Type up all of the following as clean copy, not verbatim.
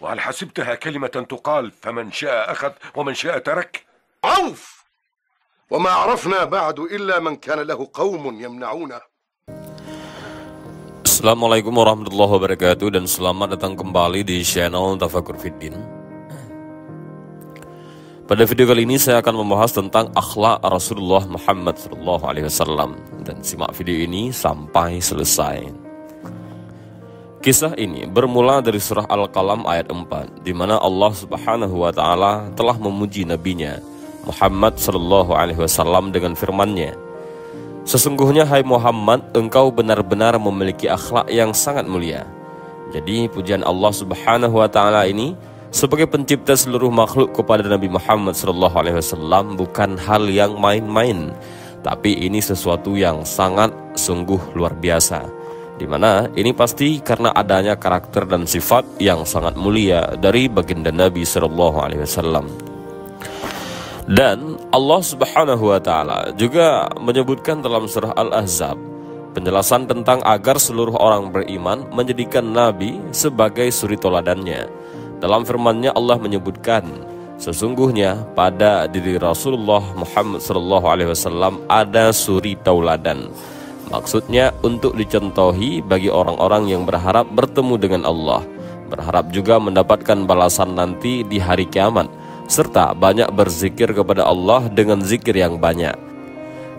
وهل حسبتها كلمة تقال فمن شاء أخذ ومن شاء ترك؟ عوف! وما عرفنا بعد إلا من كان له قوم يمنعونه. Assalamualaikum warahmatullahi wabarakatuh, dan selamat datang kembali di channel Tafakur Fiddin. Pada video kali ini saya akan membahas tentang akhlak Rasulullah Muhammad SAW, dan simak video ini sampai selesai. Kisah ini bermula dari surah Al-Qalam ayat 4, di mana Allah Subhanahu wa Ta'ala telah memuji nabinya Muhammad SAW dengan firman-Nya, "Sesungguhnya hai Muhammad, engkau benar-benar memiliki akhlak yang sangat mulia." Jadi pujian Allah Subhanahu wa Ta'ala ini sebagai pencipta seluruh makhluk kepada Nabi Muhammad SAW bukan hal yang main-main, tapi ini sesuatu yang sangat sungguh luar biasa, di mana ini pasti karena adanya karakter dan sifat yang sangat mulia dari baginda Nabi SAW. Dan Allah Subhanahu wa Ta'ala juga menyebutkan dalam surah Al-Ahzab penjelasan tentang agar seluruh orang beriman menjadikan Nabi sebagai suri toladannya. Dalam firman-Nya Allah menyebutkan, sesungguhnya pada diri Rasulullah Muhammad SAW ada suri tauladan. Maksudnya untuk dicontohi bagi orang-orang yang berharap bertemu dengan Allah, berharap juga mendapatkan balasan nanti di hari kiamat, serta banyak berzikir kepada Allah dengan zikir yang banyak.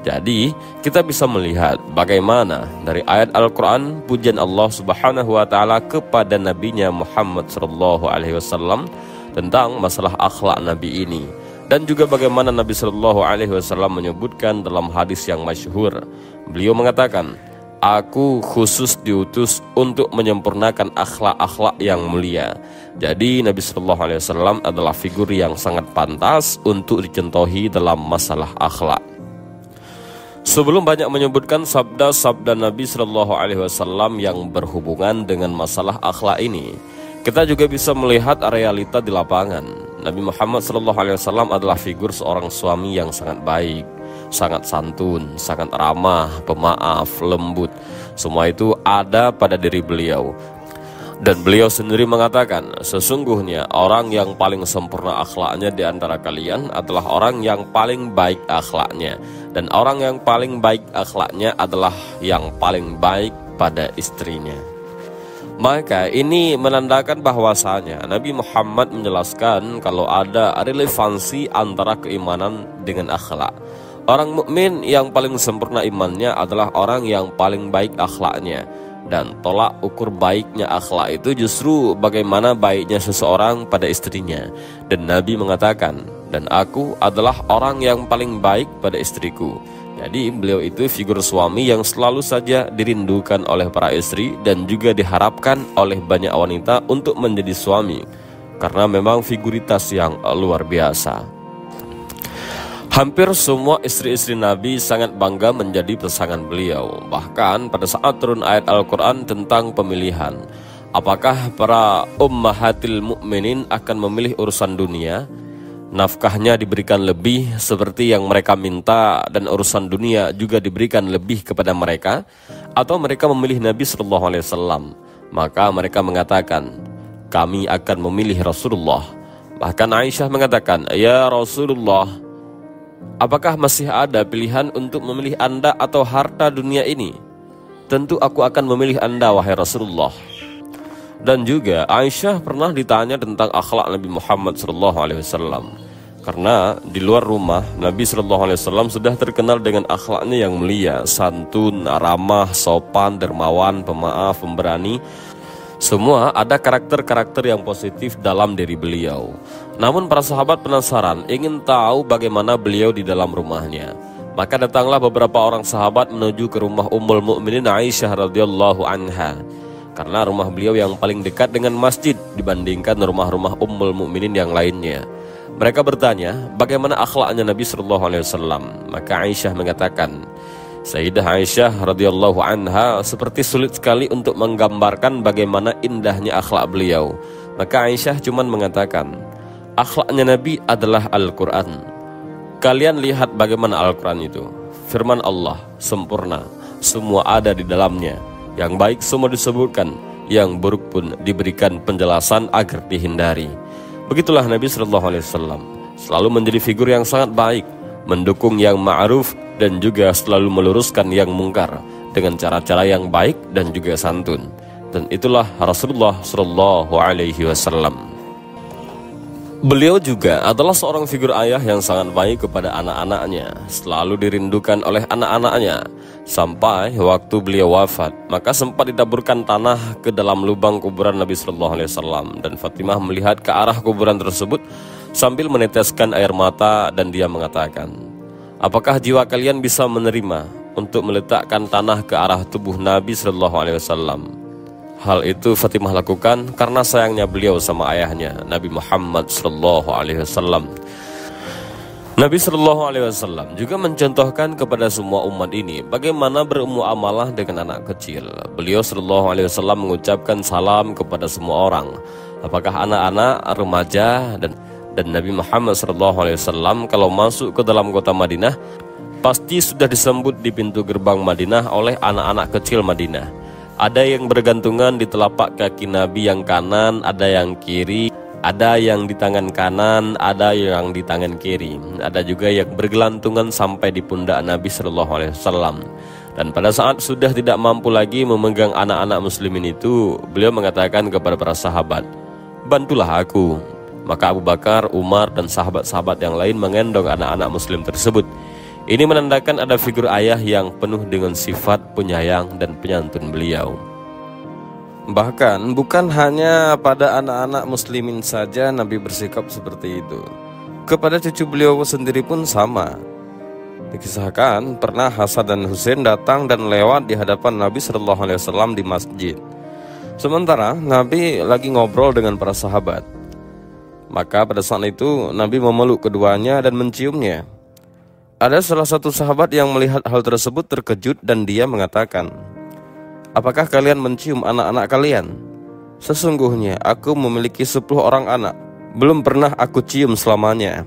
Jadi kita bisa melihat bagaimana dari ayat Al-Quran pujian Allah Subhanahu wa Ta'ala kepada nabinya Muhammad SAW tentang masalah akhlak Nabi ini. Dan juga bagaimana Nabi SAW menyebutkan dalam hadis yang masyhur, beliau mengatakan, "Aku khusus diutus untuk menyempurnakan akhlak-akhlak yang mulia." Jadi Nabi SAW adalah figur yang sangat pantas untuk dicontohi dalam masalah akhlak. Sebelum banyak menyebutkan sabda-sabda Nabi SAW yang berhubungan dengan masalah akhlak ini, kita juga bisa melihat realita di lapangan. Nabi Muhammad SAW adalah figur seorang suami yang sangat baik, sangat santun, sangat ramah, pemaaf, lembut. Semua itu ada pada diri beliau. Dan beliau sendiri mengatakan, sesungguhnya orang yang paling sempurna akhlaknya di antara kalian adalah orang yang paling baik akhlaknya. Dan orang yang paling baik akhlaknya adalah yang paling baik pada istrinya. Maka ini menandakan bahwasanya Nabi Muhammad menjelaskan kalau ada relevansi antara keimanan dengan akhlak. Orang mukmin yang paling sempurna imannya adalah orang yang paling baik akhlaknya. Dan tolak ukur baiknya akhlak itu justru bagaimana baiknya seseorang pada istrinya. Dan Nabi mengatakan, "Dan aku adalah orang yang paling baik pada istriku." Jadi beliau itu figur suami yang selalu saja dirindukan oleh para istri dan juga diharapkan oleh banyak wanita untuk menjadi suami, karena memang figuritas yang luar biasa. Hampir semua istri-istri Nabi sangat bangga menjadi pasangan beliau. Bahkan pada saat turun ayat Al-Quran tentang pemilihan, apakah para ummahatil mu'minin akan memilih urusan dunia, nafkahnya diberikan lebih seperti yang mereka minta, dan urusan dunia juga diberikan lebih kepada mereka, atau mereka memilih Nabi SAW? Maka mereka mengatakan, kami akan memilih Rasulullah. Bahkan Aisyah mengatakan, "Ya Rasulullah, apakah masih ada pilihan untuk memilih Anda atau harta dunia ini? Tentu aku akan memilih Anda, wahai Rasulullah." Dan juga Aisyah pernah ditanya tentang akhlak Nabi Muhammad SAW, karena di luar rumah Nabi SAW sudah terkenal dengan akhlaknya yang mulia, santun, ramah, sopan, dermawan, pemaaf, pemberani. Semua ada karakter-karakter yang positif dalam diri beliau. Namun para sahabat penasaran, ingin tahu bagaimana beliau di dalam rumahnya. Maka datanglah beberapa orang sahabat menuju ke rumah Ummul Mukminin Aisyah radhiyallahu anha, karena rumah beliau yang paling dekat dengan masjid dibandingkan rumah-rumah Ummul Mukminin yang lainnya. Mereka bertanya, bagaimana akhlaknya Nabi SAW? Maka Aisyah mengatakan, Sayyidah Aisyah radhiyallahu anha seperti sulit sekali untuk menggambarkan bagaimana indahnya akhlak beliau. Maka Aisyah cuman mengatakan, akhlaknya Nabi adalah Al-Quran. Kalian lihat bagaimana Al-Quran itu. Firman Allah sempurna, semua ada di dalamnya. Yang baik semua disebutkan, yang buruk pun diberikan penjelasan agar dihindari. Begitulah Nabi SAW selalu menjadi figur yang sangat baik, mendukung yang ma'ruf dan juga selalu meluruskan yang mungkar dengan cara-cara yang baik dan juga santun. Dan itulah Rasulullah SAW. Beliau juga adalah seorang figur ayah yang sangat baik kepada anak-anaknya, selalu dirindukan oleh anak-anaknya. Sampai waktu beliau wafat, maka sempat ditaburkan tanah ke dalam lubang kuburan Nabi SAW, dan Fatimah melihat ke arah kuburan tersebut sambil meneteskan air mata, dan dia mengatakan, "Apakah jiwa kalian bisa menerima untuk meletakkan tanah ke arah tubuh Nabi SAW?" Hal itu Fatimah lakukan karena sayangnya beliau sama ayahnya, Nabi Muhammad SAW. Nabi SAW juga mencontohkan kepada semua umat ini bagaimana bermuamalah dengan anak kecil. Beliau SAW mengucapkan salam kepada semua orang, apakah anak-anak, remaja, dan Nabi Muhammad SAW kalau masuk ke dalam kota Madinah pasti sudah disambut di pintu gerbang Madinah oleh anak-anak kecil Madinah. Ada yang bergantungan di telapak kaki Nabi yang kanan, ada yang kiri, ada yang di tangan kanan, ada yang di tangan kiri, ada juga yang bergelantungan sampai di pundak Nabi SAW. Dan pada saat sudah tidak mampu lagi memegang anak-anak muslimin itu, beliau mengatakan kepada para sahabat, "Bantulah aku." Maka Abu Bakar, Umar, dan sahabat-sahabat yang lain mengendong anak-anak muslim tersebut. Ini menandakan ada figur ayah yang penuh dengan sifat penyayang dan penyantun beliau. Bahkan bukan hanya pada anak-anak muslimin saja Nabi bersikap seperti itu. Kepada cucu beliau sendiri pun sama. Dikisahkan pernah Hasan dan Husain datang dan lewat di hadapan Nabi SAW di masjid. Sementara Nabi lagi ngobrol dengan para sahabat. Maka pada saat itu Nabi memeluk keduanya dan menciumnya. Ada salah satu sahabat yang melihat hal tersebut terkejut dan dia mengatakan, "Apakah kalian mencium anak-anak kalian? Sesungguhnya aku memiliki 10 orang anak, belum pernah aku cium selamanya."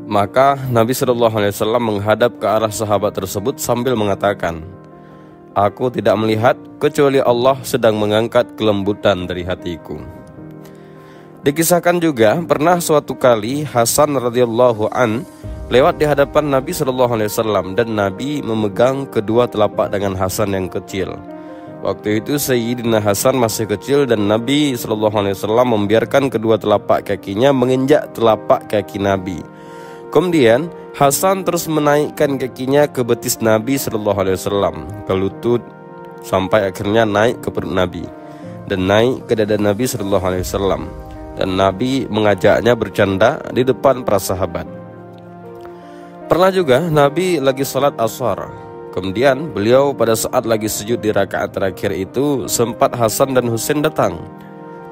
Maka Nabi SAW menghadap ke arah sahabat tersebut sambil mengatakan, "Aku tidak melihat kecuali Allah sedang mengangkat kelembutan dari hatiku." Dikisahkan juga pernah suatu kali Hasan radhiyallahu an lewat di hadapan Nabi SAW dan Nabi memegang kedua telapak tangan Hasan yang kecil. Waktu itu Sayyidina Hasan masih kecil dan Nabi SAW membiarkan kedua telapak kakinya menginjak telapak kaki Nabi. Kemudian Hasan terus menaikkan kakinya ke betis Nabi SAW, ke lutut, sampai akhirnya naik ke perut Nabi dan naik ke dada Nabi SAW. Dan Nabi mengajaknya bercanda di depan para sahabat. Pernah juga Nabi lagi sholat ashar. Kemudian beliau pada saat lagi sujud di rakaat terakhir itu sempat Hasan dan Husain datang.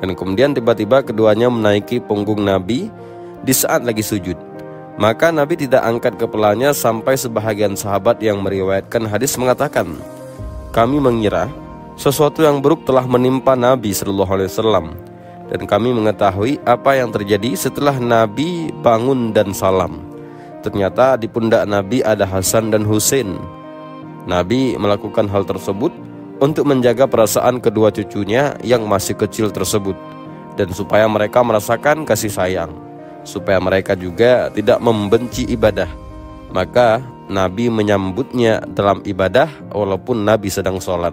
Dan kemudian tiba-tiba keduanya menaiki punggung Nabi di saat lagi sujud. Maka Nabi tidak angkat kepalanya sampai sebahagian sahabat yang meriwayatkan hadis mengatakan, "Kami mengira sesuatu yang buruk telah menimpa Nabi SAW. Dan kami mengetahui apa yang terjadi setelah Nabi bangun dan salam. Ternyata di pundak Nabi ada Hasan dan Husain." Nabi melakukan hal tersebut untuk menjaga perasaan kedua cucunya yang masih kecil tersebut, dan supaya mereka merasakan kasih sayang, supaya mereka juga tidak membenci ibadah. Maka Nabi menyambutnya dalam ibadah walaupun Nabi sedang sholat.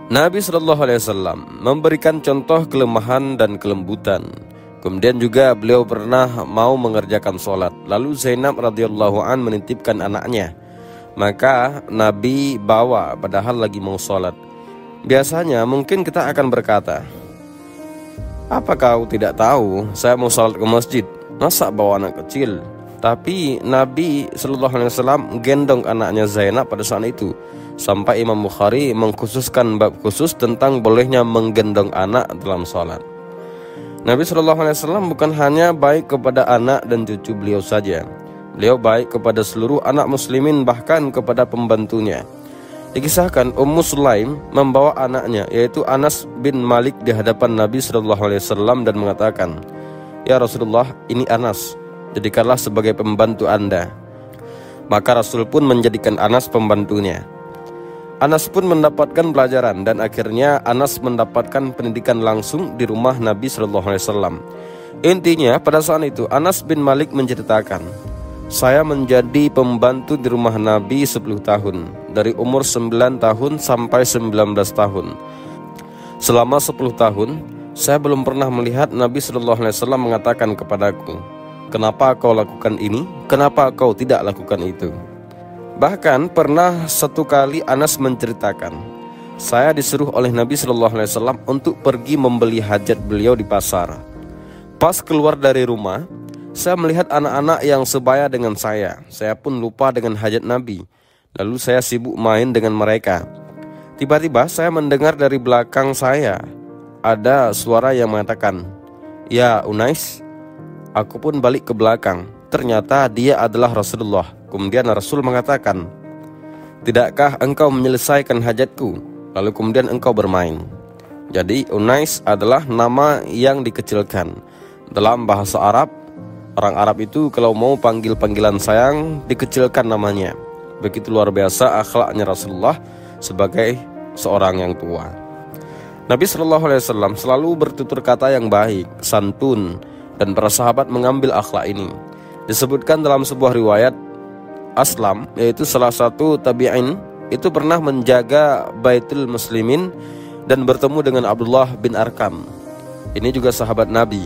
Nabi SAW memberikan contoh kelemahan dan kelembutan. Kemudian juga beliau pernah mau mengerjakan sholat. Lalu Zainab radhiyallahu an menitipkan anaknya. Maka Nabi bawa padahal lagi mau sholat. Biasanya mungkin kita akan berkata, "Apa kau tidak tahu saya mau sholat ke masjid? Masa bawa anak kecil?" Tapi Nabi SAW gendong anaknya Zainab pada saat itu. Sampai Imam Bukhari mengkhususkan bab khusus tentang bolehnya menggendong anak dalam sholat. Nabi SAW bukan hanya baik kepada anak dan cucu beliau saja. Beliau baik kepada seluruh anak muslimin, bahkan kepada pembantunya. Dikisahkan Ummu Sulaim membawa anaknya yaitu Anas bin Malik di hadapan Nabi SAW dan mengatakan, "Ya Rasulullah, ini Anas, jadikanlah sebagai pembantu Anda." Maka Rasul pun menjadikan Anas pembantunya. Anas pun mendapatkan pelajaran dan akhirnya Anas mendapatkan pendidikan langsung di rumah Nabi SAW. Intinya pada saat itu Anas bin Malik menceritakan, saya menjadi pembantu di rumah Nabi 10 tahun, dari umur 9 tahun sampai 19 tahun. Selama 10 tahun, saya belum pernah melihat Nabi SAW mengatakan kepadaku, kenapa kau lakukan ini, kenapa kau tidak lakukan itu. Bahkan pernah satu kali Anas menceritakan, saya disuruh oleh Nabi SAW untuk pergi membeli hajat beliau di pasar. Pas keluar dari rumah, saya melihat anak-anak yang sebaya dengan saya pun lupa dengan hajat Nabi. Lalu saya sibuk main dengan mereka. Tiba-tiba saya mendengar dari belakang saya ada suara yang mengatakan, ya Unais. Aku pun balik ke belakang. Ternyata dia adalah Rasulullah. Kemudian Rasul mengatakan, tidakkah engkau menyelesaikan hajatku, lalu kemudian engkau bermain. Jadi Unais adalah nama yang dikecilkan. Dalam bahasa Arab, orang Arab itu kalau mau panggil panggilan sayang dikecilkan namanya. Begitu luar biasa akhlaknya Rasulullah sebagai seorang yang tua. Nabi SAW selalu bertutur kata yang baik, santun, dan para sahabat mengambil akhlak ini. Disebutkan dalam sebuah riwayat, Aslam, yaitu salah satu tabi'in, itu pernah menjaga Baitul Muslimin dan bertemu dengan Abdullah bin Arkam. Ini juga sahabat Nabi.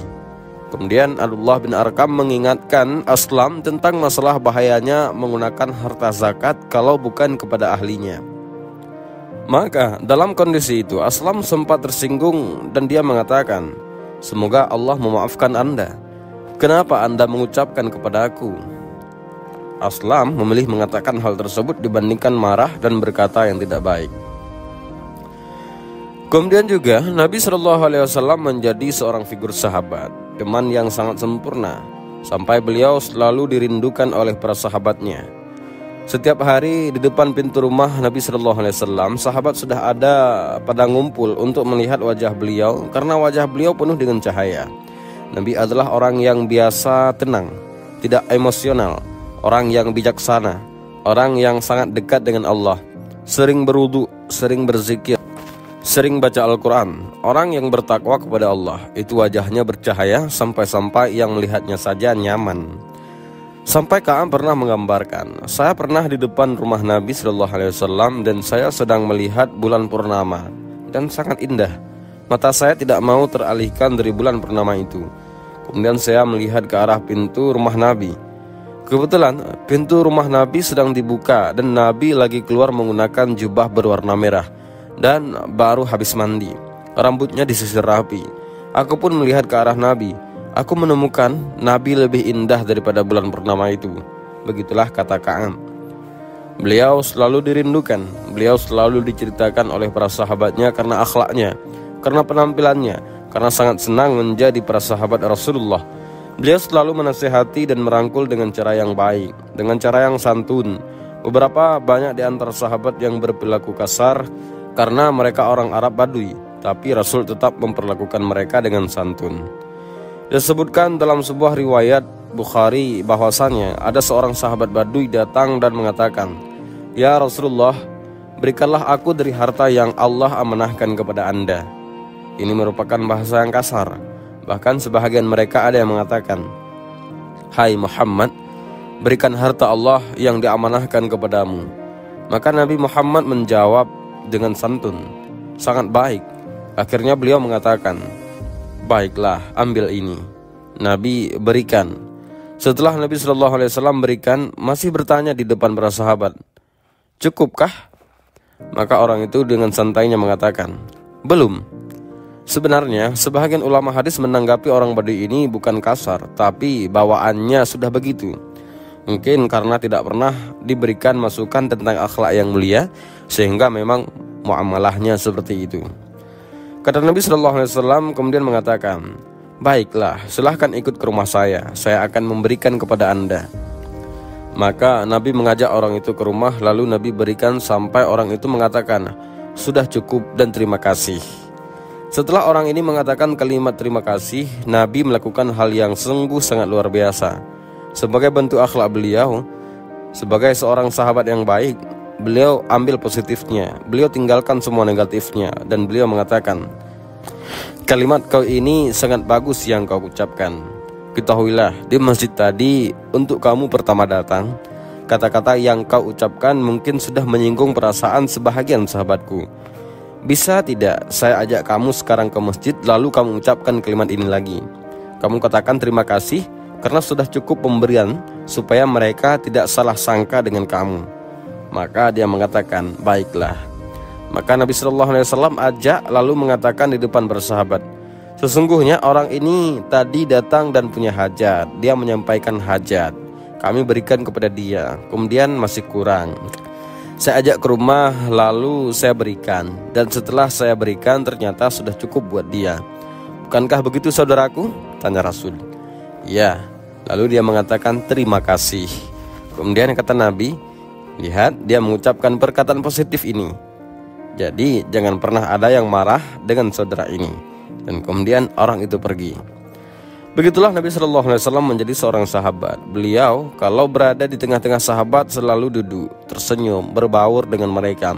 Kemudian Abdullah bin Arkam mengingatkan Aslam tentang masalah bahayanya menggunakan harta zakat kalau bukan kepada ahlinya. Maka dalam kondisi itu Aslam sempat tersinggung dan dia mengatakan, semoga Allah memaafkan Anda. Kenapa Anda mengucapkan kepada aku? Aslam memilih mengatakan hal tersebut dibandingkan marah dan berkata yang tidak baik. Kemudian juga Nabi SAW menjadi seorang figur sahabat, teman yang sangat sempurna, sampai beliau selalu dirindukan oleh para sahabatnya. Setiap hari di depan pintu rumah Nabi SAW, sahabat sudah ada pada ngumpul untuk melihat wajah beliau, karena wajah beliau penuh dengan cahaya. Nabi adalah orang yang biasa tenang, tidak emosional, orang yang bijaksana, orang yang sangat dekat dengan Allah, sering berwudu, sering berzikir, sering baca Al-Quran, orang yang bertakwa kepada Allah. Itu wajahnya bercahaya sampai-sampai yang melihatnya saja nyaman. Sampai Ka'ab pernah menggambarkan, saya pernah di depan rumah Nabi SAW dan saya sedang melihat bulan purnama dan sangat indah. Mata saya tidak mau teralihkan dari bulan purnama itu. Kemudian saya melihat ke arah pintu rumah Nabi. Kebetulan pintu rumah Nabi sedang dibuka dan Nabi lagi keluar menggunakan jubah berwarna merah dan baru habis mandi. Rambutnya disisir rapi. Aku pun melihat ke arah Nabi. Aku menemukan Nabi lebih indah daripada bulan purnama itu. Begitulah kata Ka'ab. Beliau selalu dirindukan. Beliau selalu diceritakan oleh para sahabatnya karena akhlaknya, karena penampilannya, karena sangat senang menjadi para sahabat Rasulullah. Beliau selalu menasihati dan merangkul dengan cara yang baik, dengan cara yang santun. Beberapa banyak di antara sahabat yang berperilaku kasar karena mereka orang Arab Badui, tapi Rasul tetap memperlakukan mereka dengan santun. Disebutkan dalam sebuah riwayat Bukhari bahwasannya ada seorang sahabat Badui datang dan mengatakan, ya Rasulullah, berikanlah aku dari harta yang Allah amanahkan kepada Anda. Ini merupakan bahasa yang kasar. Bahkan sebahagian mereka ada yang mengatakan, hai Muhammad, berikan harta Allah yang diamanahkan kepadamu. Maka Nabi Muhammad menjawab dengan santun, sangat baik. Akhirnya beliau mengatakan, baiklah, ambil ini. Nabi berikan. Setelah Nabi SAW berikan, masih bertanya di depan para sahabat, cukupkah? Maka orang itu dengan santainya mengatakan, belum. Sebenarnya sebahagian ulama hadis menanggapi orang Badui ini bukan kasar, tapi bawaannya sudah begitu. Mungkin karena tidak pernah diberikan masukan tentang akhlak yang mulia, sehingga memang muamalahnya seperti itu. Kata Nabi SAW kemudian mengatakan, baiklah, silahkan ikut ke rumah saya akan memberikan kepada Anda. Maka Nabi mengajak orang itu ke rumah, lalu Nabi berikan sampai orang itu mengatakan, sudah cukup dan terima kasih. Setelah orang ini mengatakan kalimat terima kasih, Nabi melakukan hal yang sungguh sangat luar biasa. Sebagai bentuk akhlak beliau, sebagai seorang sahabat yang baik, beliau ambil positifnya, beliau tinggalkan semua negatifnya, dan beliau mengatakan, kalimat kau ini sangat bagus yang kau ucapkan. Ketahuilah, di masjid tadi untuk kamu pertama datang, kata-kata yang kau ucapkan mungkin sudah menyinggung perasaan sebahagian sahabatku. Bisa tidak saya ajak kamu sekarang ke masjid, lalu kamu ucapkan kalimat ini lagi. Kamu katakan terima kasih karena sudah cukup pemberian, supaya mereka tidak salah sangka dengan kamu. Maka dia mengatakan, baiklah. Maka Nabi SAW ajak, lalu mengatakan di depan bersahabat, sesungguhnya orang ini tadi datang dan punya hajat. Dia menyampaikan hajat, kami berikan kepada dia, kemudian masih kurang. Saya ajak ke rumah, lalu saya berikan, dan setelah saya berikan ternyata sudah cukup buat dia. Bukankah begitu saudaraku? Tanya Rasul. Ya. Lalu dia mengatakan terima kasih. Kemudian kata Nabi, lihat dia mengucapkan perkataan positif ini. Jadi jangan pernah ada yang marah dengan saudara ini. Dan kemudian orang itu pergi. Begitulah Nabi SAW menjadi seorang sahabat. Beliau kalau berada di tengah-tengah sahabat selalu duduk, tersenyum, berbaur dengan mereka,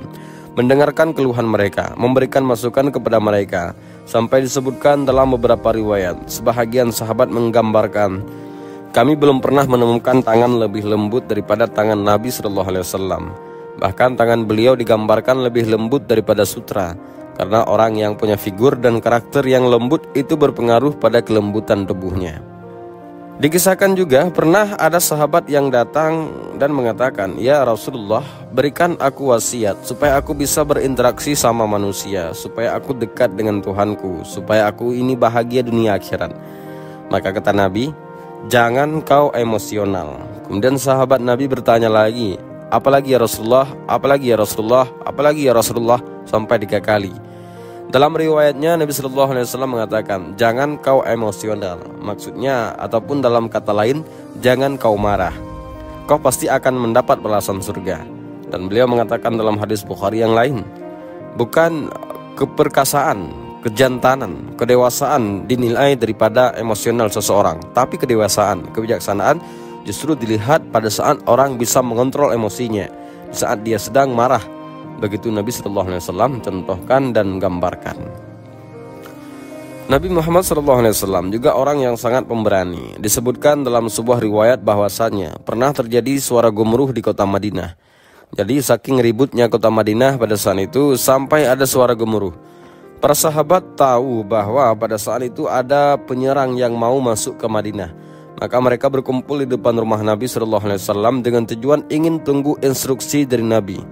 mendengarkan keluhan mereka, memberikan masukan kepada mereka. Sampai disebutkan dalam beberapa riwayat, sebahagian sahabat menggambarkan, kami belum pernah menemukan tangan lebih lembut daripada tangan Nabi SAW. Bahkan tangan beliau digambarkan lebih lembut daripada sutra, karena orang yang punya figur dan karakter yang lembut itu berpengaruh pada kelembutan tubuhnya. Dikisahkan juga pernah ada sahabat yang datang dan mengatakan, ya Rasulullah, berikan aku wasiat supaya aku bisa berinteraksi sama manusia, supaya aku dekat dengan Tuhanku, supaya aku ini bahagia dunia akhirat. Maka kata Nabi, jangan kau emosional. Kemudian sahabat Nabi bertanya lagi, apalagi ya Rasulullah, apalagi ya Rasulullah, apalagi ya Rasulullah, sampai 3 kali. Dalam riwayatnya Nabi SAW mengatakan, jangan kau emosional. Maksudnya, ataupun dalam kata lain, jangan kau marah. Kau pasti akan mendapat balasan surga. Dan beliau mengatakan dalam hadis Bukhari yang lain, bukan keperkasaan, kejantanan, kedewasaan dinilai daripada emosional seseorang, tapi kedewasaan, kebijaksanaan justru dilihat pada saat orang bisa mengontrol emosinya, di saat dia sedang marah. Begitu Nabi SAW contohkan dan menggambarkan. Nabi Muhammad SAW juga orang yang sangat pemberani. Disebutkan dalam sebuah riwayat bahwasannya pernah terjadi suara gemuruh di kota Madinah. Jadi saking ributnya kota Madinah pada saat itu sampai ada suara gemuruh. Para sahabat tahu bahwa pada saat itu ada penyerang yang mau masuk ke Madinah. Maka mereka berkumpul di depan rumah Nabi SAW dengan tujuan ingin tunggu instruksi dari Nabi.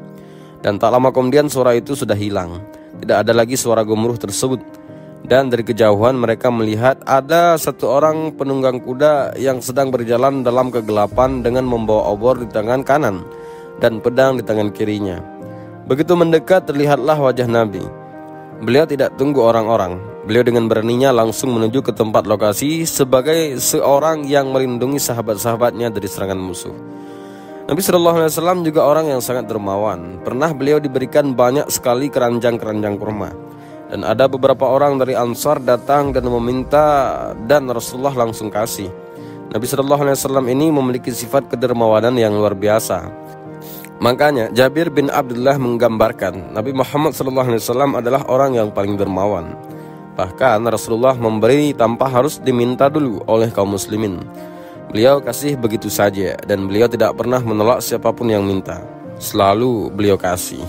Dan tak lama kemudian suara itu sudah hilang. Tidak ada lagi suara gemuruh tersebut. Dan dari kejauhan mereka melihat ada satu orang penunggang kuda yang sedang berjalan dalam kegelapan dengan membawa obor di tangan kanan dan pedang di tangan kirinya. Begitu mendekat terlihatlah wajah Nabi. Beliau tidak tunggu orang-orang. Beliau dengan beraninya langsung menuju ke tempat lokasi sebagai seorang yang melindungi sahabat-sahabatnya dari serangan musuh. Nabi SAW juga orang yang sangat dermawan. Pernah beliau diberikan banyak sekali keranjang-keranjang kurma. Dan ada beberapa orang dari Ansar datang dan meminta, dan Rasulullah langsung kasih. Nabi SAW ini memiliki sifat kedermawanan yang luar biasa. Makanya Jabir bin Abdullah menggambarkan Nabi Muhammad SAW adalah orang yang paling dermawan. Bahkan Rasulullah memberi tanpa harus diminta dulu oleh kaum muslimin. Beliau kasih begitu saja, dan beliau tidak pernah menolak siapapun yang minta. Selalu beliau kasih.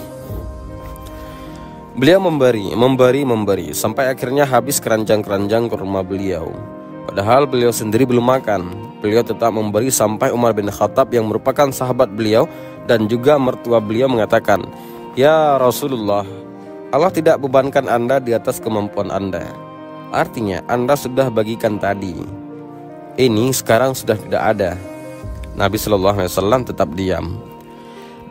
Beliau memberi, sampai akhirnya habis keranjang-keranjang kurma beliau. Padahal beliau sendiri belum makan. Beliau tetap memberi sampai Umar bin Khattab yang merupakan sahabat beliau dan juga mertua beliau mengatakan, ya Rasulullah, Allah tidak bebankan Anda di atas kemampuan Anda. Artinya Anda sudah bagikan tadi. Ini sekarang sudah tidak ada. Nabi SAW tetap diam.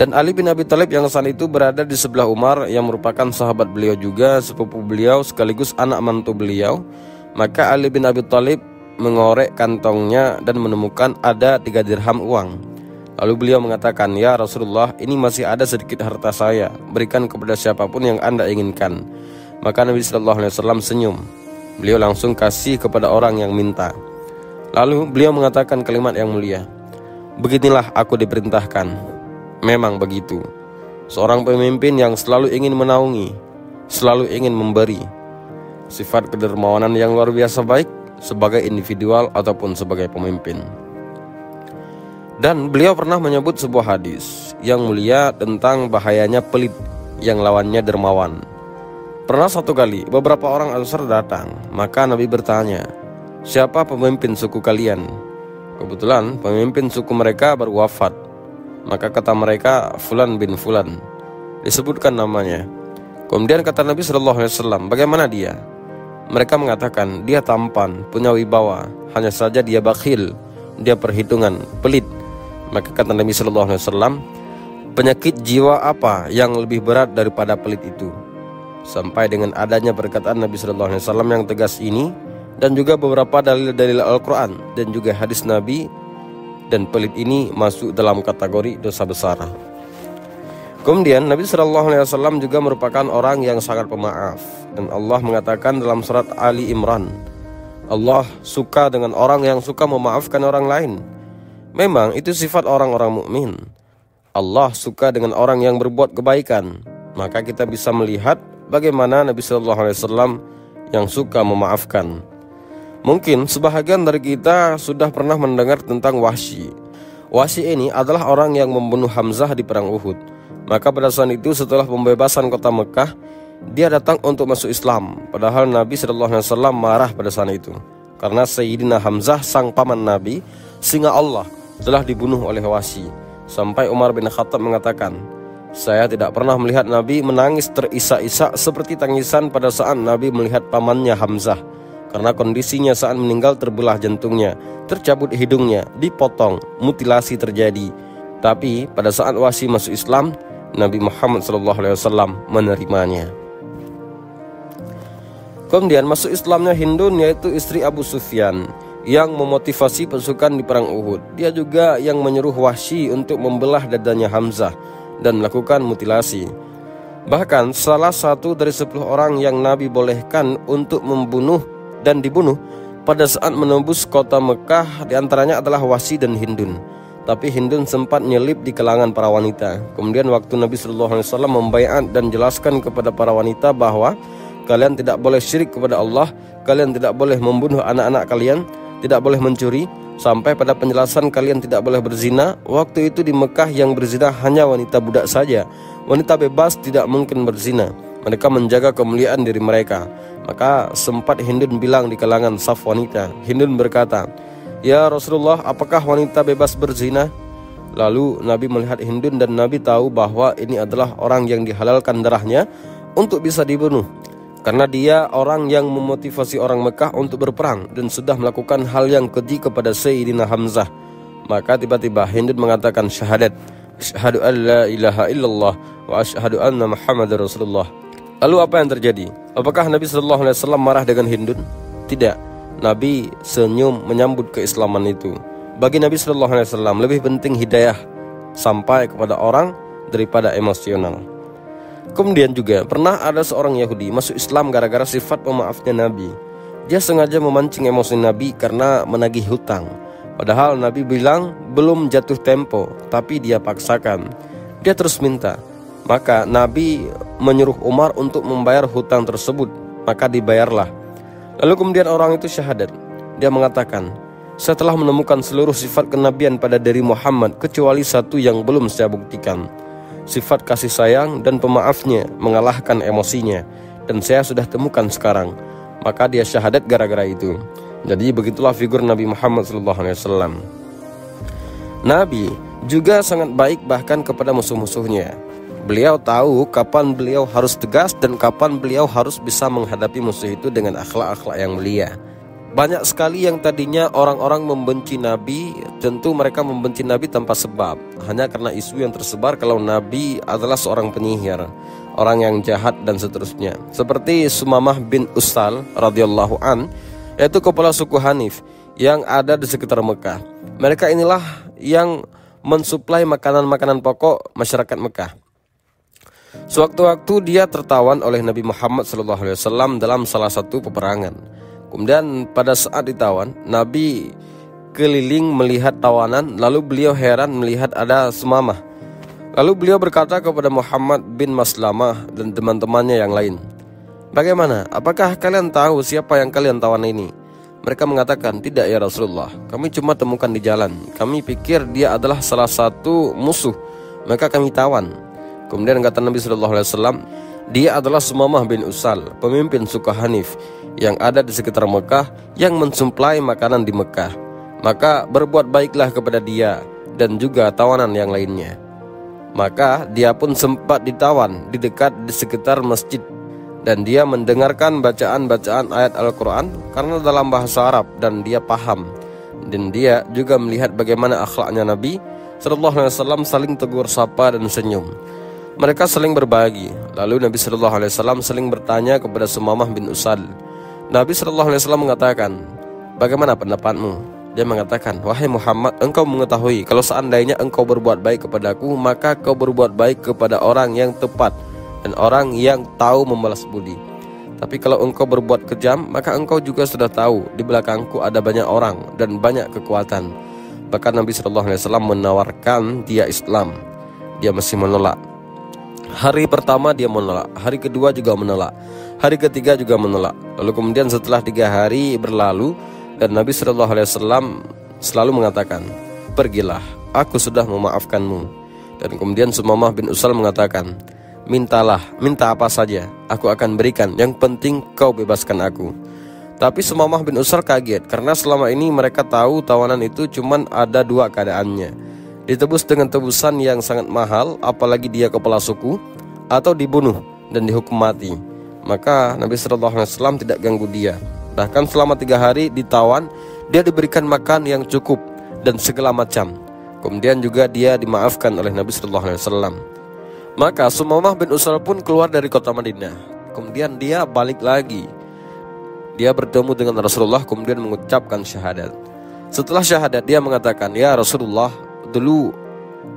Dan Ali bin Abi Thalib yang saat itu berada di sebelah Umar, yang merupakan sahabat beliau juga, sepupu beliau sekaligus anak mantu beliau. Maka Ali bin Abi Thalib mengorek kantongnya dan menemukan ada 3 dirham uang. Lalu beliau mengatakan, ya Rasulullah, ini masih ada sedikit harta saya, berikan kepada siapapun yang Anda inginkan. Maka Nabi SAW senyum. Beliau langsung kasih kepada orang yang minta. Lalu beliau mengatakan kalimat yang mulia, beginilah aku diperintahkan. Memang begitu. seorang pemimpin yang selalu ingin menaungi, selalu ingin memberi. Sifat kedermawanan yang luar biasa baik sebagai individual ataupun sebagai pemimpin. Dan beliau pernah menyebut sebuah hadis yang mulia tentang bahayanya pelit yang lawannya dermawan. Pernah satu kali beberapa orang Ansar datang, maka Nabi bertanya, "Siapa pemimpin suku kalian?" Kebetulan pemimpin suku mereka baru wafat. Maka kata mereka, Fulan bin Fulan. Disebutkan namanya. Kemudian kata Nabi SAW, "Bagaimana dia?" Mereka mengatakan, "Dia tampan, punya wibawa, hanya saja dia bakhil, dia perhitungan, pelit." Maka kata Nabi SAW, "Penyakit jiwa apa yang lebih berat daripada pelit itu?" Sampai dengan adanya perkataan Nabi SAW yang tegas ini, dan juga beberapa dalil-dalil Al-Quran dan juga hadis Nabi, dan pelit ini masuk dalam kategori dosa besar. Kemudian Nabi SAW juga merupakan orang yang sangat pemaaf, dan Allah mengatakan dalam surat Ali Imran, Allah suka dengan orang yang suka memaafkan orang lain. Memang itu sifat orang-orang mukmin. Allah suka dengan orang yang berbuat kebaikan. Maka kita bisa melihat bagaimana Nabi SAW yang suka memaafkan. Mungkin sebahagian dari kita sudah pernah mendengar tentang Wahsy. Wahsy ini adalah orang yang membunuh Hamzah di perang Uhud. Maka pada saat itu setelah pembebasan kota Mekah, dia datang untuk masuk Islam. Padahal Nabi SAW marah pada saat itu, karena Sayyidina Hamzah sang paman Nabi, singa Allah, telah dibunuh oleh Wahsy. Sampai Umar bin Khattab mengatakan, "Saya tidak pernah melihat Nabi menangis terisak-isak seperti tangisan pada saat Nabi melihat pamannya Hamzah. Karena kondisinya saat meninggal terbelah jantungnya, tercabut hidungnya, dipotong, mutilasi terjadi. Tapi pada saat Wahsy masuk Islam, Nabi Muhammad SAW menerimanya." Kemudian masuk Islamnya Hindun, yaitu istri Abu Sufyan, yang memotivasi pasukan di perang Uhud. Dia juga yang menyuruh Wahsy untuk membelah dadanya Hamzah dan melakukan mutilasi. Bahkan salah satu dari 10 orang yang Nabi bolehkan untuk membunuh dan dibunuh pada saat menembus kota Mekah diantaranya adalah Wahsy dan Hindun. Tapi Hindun sempat nyelip di kalangan para wanita. Kemudian waktu Nabi SAW membaiat dan jelaskan kepada para wanita bahwa kalian tidak boleh syirik kepada Allah, kalian tidak boleh membunuh anak-anak kalian, tidak boleh mencuri, sampai pada penjelasan kalian tidak boleh berzina. Waktu itu di Mekah yang berzina hanya wanita budak saja. Wanita bebas tidak mungkin berzina. Mereka menjaga kemuliaan diri mereka. Maka sempat Hindun bilang di kalangan saf wanita. Hindun berkata, "Ya Rasulullah, apakah wanita bebas berzina?" Lalu Nabi melihat Hindun dan Nabi tahu bahwa ini adalah orang yang dihalalkan darahnya untuk bisa dibunuh, karena dia orang yang memotivasi orang Mekah untuk berperang dan sudah melakukan hal yang keji kepada Sayyidina Hamzah. Maka tiba-tiba Hindun mengatakan syahadat, "Asyhadu an la ilaha illallah wa asyhadu anna Muhammadar Rasulullah." Lalu apa yang terjadi? Apakah Nabi SAW marah dengan Hindun? Tidak. Nabi senyum menyambut keislaman itu. Bagi Nabi SAW lebih penting hidayah sampai kepada orang daripada emosional. Kemudian juga pernah ada seorang Yahudi masuk Islam gara-gara sifat pemaafnya Nabi. Dia sengaja memancing emosi Nabi karena menagih hutang. Padahal Nabi bilang belum jatuh tempo, tapi dia paksakan. Dia terus minta. Maka Nabi menyuruh Umar untuk membayar hutang tersebut. Maka dibayarlah. Lalu kemudian orang itu syahadat. Dia mengatakan, "Saya telah menemukan seluruh sifat kenabian pada diri Muhammad kecuali satu yang belum saya buktikan. Sifat kasih sayang dan pemaafnya mengalahkan emosinya, dan saya sudah temukan sekarang." Maka dia syahadat gara-gara itu. Jadi begitulah figur Nabi Muhammad SAW. Nabi juga sangat baik bahkan kepada musuh-musuhnya. Beliau tahu kapan beliau harus tegas dan kapan beliau harus bisa menghadapi musuh itu dengan akhlak-akhlak yang mulia. Banyak sekali yang tadinya orang-orang membenci Nabi, tentu mereka membenci Nabi tanpa sebab, hanya karena isu yang tersebar kalau Nabi adalah seorang penyihir, orang yang jahat dan seterusnya. Seperti Sumamah bin Usal radhiyallahu an, yaitu kepala suku Hanif yang ada di sekitar Mekah. Mereka inilah yang mensuplai makanan-makanan pokok masyarakat Mekah. Sewaktu-waktu dia tertawan oleh Nabi Muhammad SAW dalam salah satu peperangan. Kemudian pada saat ditawan, Nabi keliling melihat tawanan, lalu beliau heran melihat ada Sumamah. Lalu beliau berkata kepada Muhammad bin Maslamah dan teman-temannya yang lain, "Bagaimana? Apakah kalian tahu siapa yang kalian tawan ini?" Mereka mengatakan, "Tidak ya Rasulullah, kami cuma temukan di jalan. Kami pikir dia adalah salah satu musuh, maka kami tawan." Kemudian kata Nabi SAW, "Dia adalah Sumamah bin Usal, pemimpin suku Hanif yang ada di sekitar Mekah, yang mensuplai makanan di Mekah. Maka berbuat baiklah kepada dia dan juga tawanan yang lainnya." Maka dia pun sempat ditawan di dekat di sekitar masjid, dan dia mendengarkan bacaan-bacaan ayat Al-Quran karena dalam bahasa Arab dan dia paham. Dan dia juga melihat bagaimana akhlaknya Nabi SAW saling tegur sapa dan senyum. Mereka saling berbagi. Lalu Nabi SAW saling bertanya kepada Sumamah bin Usal. Nabi SAW mengatakan, "Bagaimana pendapatmu?" Dia mengatakan, "Wahai Muhammad, engkau mengetahui kalau seandainya engkau berbuat baik kepadaku, maka kau berbuat baik kepada orang yang tepat dan orang yang tahu membalas budi. Tapi kalau engkau berbuat kejam, maka engkau juga sudah tahu di belakangku ada banyak orang dan banyak kekuatan." Bahkan Nabi SAW menawarkan dia Islam. Dia masih menolak. Hari pertama dia menolak, hari kedua juga menolak, hari ketiga juga menolak. Lalu kemudian setelah 3 hari berlalu, dan Nabi SAW selalu mengatakan, "Pergilah, aku sudah memaafkanmu." Dan kemudian Sumamah bin Usal mengatakan, "Mintalah, minta apa saja, aku akan berikan, yang penting kau bebaskan aku." Tapi Sumamah bin Usal kaget, karena selama ini mereka tahu tawanan itu cuman ada 2 keadaannya: ditebus dengan tebusan yang sangat mahal, apalagi dia kepala suku, atau dibunuh dan dihukum mati. Maka Nabi SAW tidak ganggu dia. Bahkan selama 3 hari ditawan, dia diberikan makan yang cukup dan segala macam. Kemudian juga dia dimaafkan oleh Nabi SAW. Maka Sumamah bin Usal pun keluar dari kota Madinah. Kemudian dia balik lagi. Dia bertemu dengan Rasulullah, kemudian mengucapkan syahadat. Setelah syahadat dia mengatakan, "Ya Rasulullah, dulu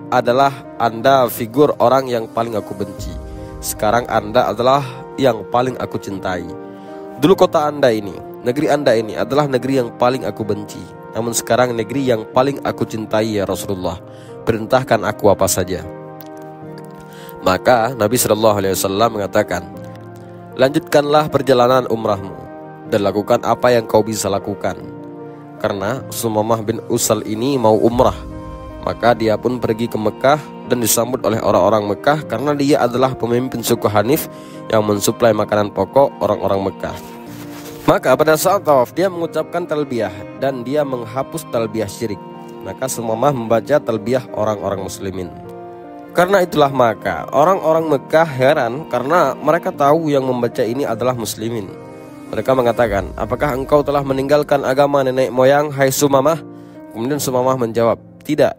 adalah Anda figur orang yang paling aku benci. Sekarang Anda adalah yang paling aku cintai. Dulu kota Anda ini, negeri Anda ini adalah negeri yang paling aku benci. Namun sekarang negeri yang paling aku cintai ya Rasulullah. Perintahkan aku apa saja." Maka Nabi SAW mengatakan, "Lanjutkanlah perjalanan umrahmu dan lakukan apa yang kau bisa lakukan." Karena Sumamah bin Usal ini mau umrah, maka dia pun pergi ke Mekah dan disambut oleh orang-orang Mekah karena dia adalah pemimpin suku Hanif yang mensuplai makanan pokok orang-orang Mekah. Maka pada saat tawaf dia mengucapkan talbiyah dan dia menghapus talbiyah syirik. Maka Sumamah membaca talbiyah orang-orang muslimin. Karena itulah maka orang-orang Mekah heran karena mereka tahu yang membaca ini adalah muslimin. Mereka mengatakan, "Apakah engkau telah meninggalkan agama nenek moyang, hai Sumamah?" Kemudian Sumamah menjawab, "Tidak,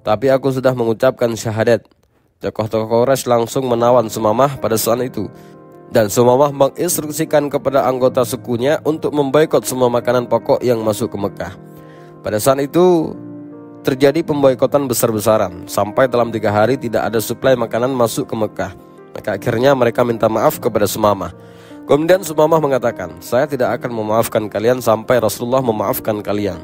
tapi aku sudah mengucapkan syahadat." Tokoh-tokoh Quraisy langsung menawan Sumamah pada saat itu. Dan Sumamah menginstruksikan kepada anggota sukunya untuk memboikot semua makanan pokok yang masuk ke Mekah. Pada saat itu terjadi pemboikotan besar-besaran, sampai dalam 3 hari tidak ada suplai makanan masuk ke Mekah. Maka akhirnya mereka minta maaf kepada Sumamah. Kemudian Sumamah mengatakan, "Saya tidak akan memaafkan kalian sampai Rasulullah memaafkan kalian."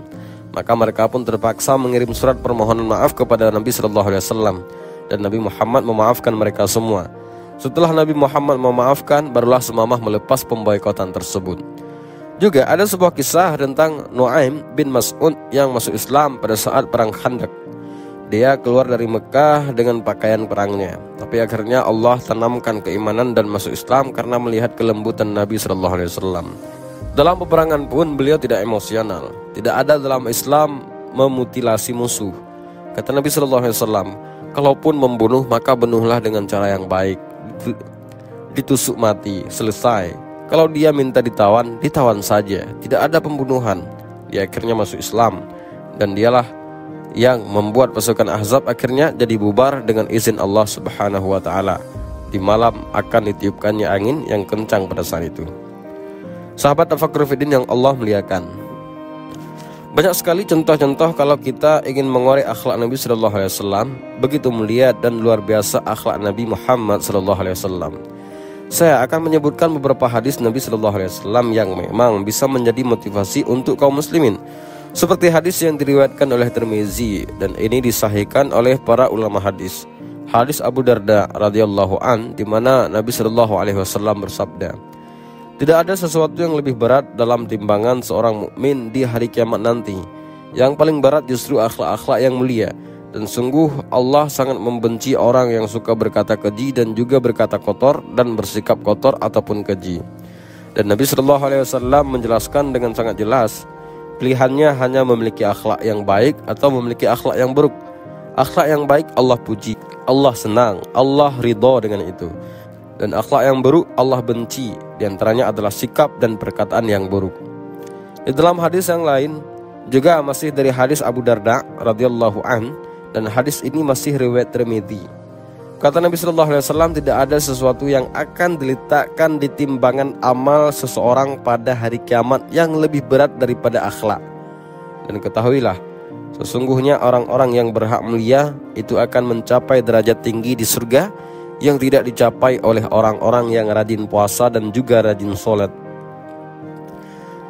Maka mereka pun terpaksa mengirim surat permohonan maaf kepada Nabi SAW, dan Nabi Muhammad memaafkan mereka semua. Setelah Nabi Muhammad memaafkan, barulah Sumamah melepas pemboikotan tersebut. Juga ada sebuah kisah tentang Nuaim bin Mas'ud yang masuk Islam pada saat perang Khandaq. Dia keluar dari Mekah dengan pakaian perangnya, tapi akhirnya Allah tanamkan keimanan dan masuk Islam karena melihat kelembutan Nabi SAW. Dalam peperangan pun beliau tidak emosional. Tidak ada dalam Islam memutilasi musuh. Kata Nabi SAW, "Kalaupun membunuh, maka bunuhlah dengan cara yang baik. Ditusuk mati, selesai. Kalau dia minta ditawan, ditawan saja. Tidak ada pembunuhan." Dia akhirnya masuk Islam, dan dialah yang membuat pasukan Ahzab akhirnya jadi bubar dengan izin Allah Subhanahu wa Ta'ala. Di malam akan ditiupkannya angin yang kencang pada saat itu. Sahabat Tafakkur Fiddin yang Allah muliakan, banyak sekali contoh-contoh kalau kita ingin mengorek akhlak Nabi SAW. Begitu mulia dan luar biasa akhlak Nabi Muhammad SAW. Saya akan menyebutkan beberapa hadis Nabi SAW yang memang bisa menjadi motivasi untuk kaum muslimin. Seperti hadis yang diriwayatkan oleh Tirmizi, dan ini disahihkan oleh para ulama hadis. hadis Abu Darda radhiyallahu an, di mana Nabi Shallallahu alaihi wasallam bersabda, "Tidak ada sesuatu yang lebih berat dalam timbangan seorang mukmin di hari kiamat nanti. Yang paling berat justru akhlak-akhlak yang mulia. Dan sungguh Allah sangat membenci orang yang suka berkata keji dan juga berkata kotor dan bersikap kotor ataupun keji." Dan Nabi Shallallahu alaihi wasallam menjelaskan dengan sangat jelas, pilihannya hanya memiliki akhlak yang baik atau memiliki akhlak yang buruk. Akhlak yang baik Allah puji, Allah senang, Allah ridho dengan itu. Dan akhlak yang buruk Allah benci, diantaranya adalah sikap dan perkataan yang buruk. Di dalam hadis yang lain juga masih dari hadis Abu Darda radhiyallahu an, dan hadis ini masih riwayat Tirmidzi. Kata Nabi Shallallahu alaihi wasallam, tidak ada sesuatu yang akan diletakkan di timbangan amal seseorang pada hari kiamat yang lebih berat daripada akhlak. Dan ketahuilah, sesungguhnya orang-orang yang berhak mulia itu akan mencapai derajat tinggi di surga yang tidak dicapai oleh orang-orang yang rajin puasa dan juga rajin sholat.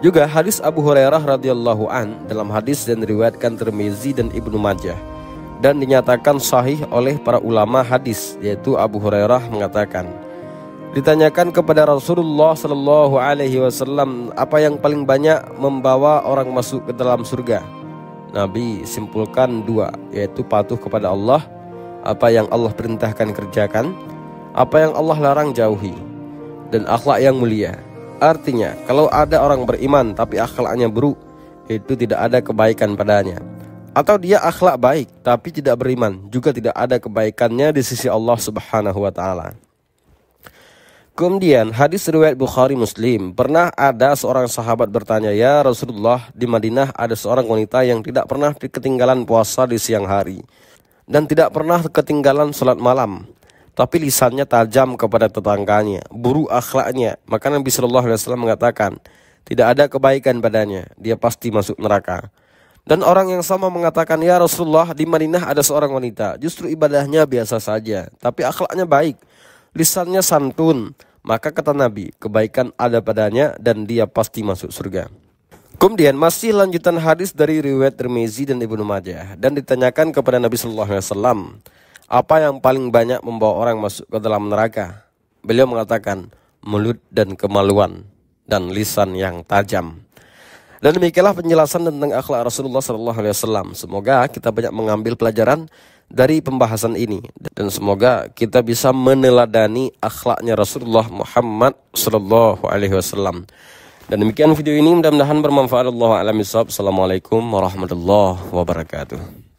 Juga hadis Abu Hurairah radhiyallahu an, dalam hadis yang diriwayatkan Tirmidzi dan Ibnu Majah dan dinyatakan sahih oleh para ulama hadis, yaitu Abu Hurairah mengatakan, ditanyakan kepada Rasulullah Shallallahu alaihi wasallam, apa yang paling banyak membawa orang masuk ke dalam surga? Nabi simpulkan dua, yaitu patuh kepada Allah, apa yang Allah perintahkan kerjakan, apa yang Allah larang jauhi, dan akhlak yang mulia. Artinya, kalau ada orang beriman tapi akhlaknya buruk, itu tidak ada kebaikan padanya. Atau dia akhlak baik tapi tidak beriman, juga tidak ada kebaikannya di sisi Allah Subhanahu wa taala. Kemudian hadis riwayat Bukhari Muslim, pernah ada seorang sahabat bertanya, "Ya Rasulullah, di Madinah ada seorang wanita yang tidak pernah ketinggalan puasa di siang hari dan tidak pernah ketinggalan sholat malam, tapi lisannya tajam kepada tetangganya, buruk akhlaknya." Maka Nabi Shallallahu alaihi wasallam mengatakan, tidak ada kebaikan padanya, dia pasti masuk neraka. Dan orang yang sama mengatakan, "Ya Rasulullah, di Madinah ada seorang wanita, justru ibadahnya biasa saja, tapi akhlaknya baik, lisannya santun." Maka kata Nabi, kebaikan ada padanya dan dia pasti masuk surga. Kemudian masih lanjutan hadis dari riwayat Tirmidzi dan Ibnu Majah, dan ditanyakan kepada Nabi Sallallahu Alaihi Wasallam, apa yang paling banyak membawa orang masuk ke dalam neraka? Beliau mengatakan, mulut dan kemaluan dan lisan yang tajam. Dan demikianlah penjelasan tentang akhlak Rasulullah SAW. Semoga kita banyak mengambil pelajaran dari pembahasan ini, dan semoga kita bisa meneladani akhlaknya Rasulullah Muhammad SAW. Dan demikian video ini, mudah-mudahan bermanfaat. Allahu a'lam bishawab. Assalamualaikum warahmatullahi wabarakatuh.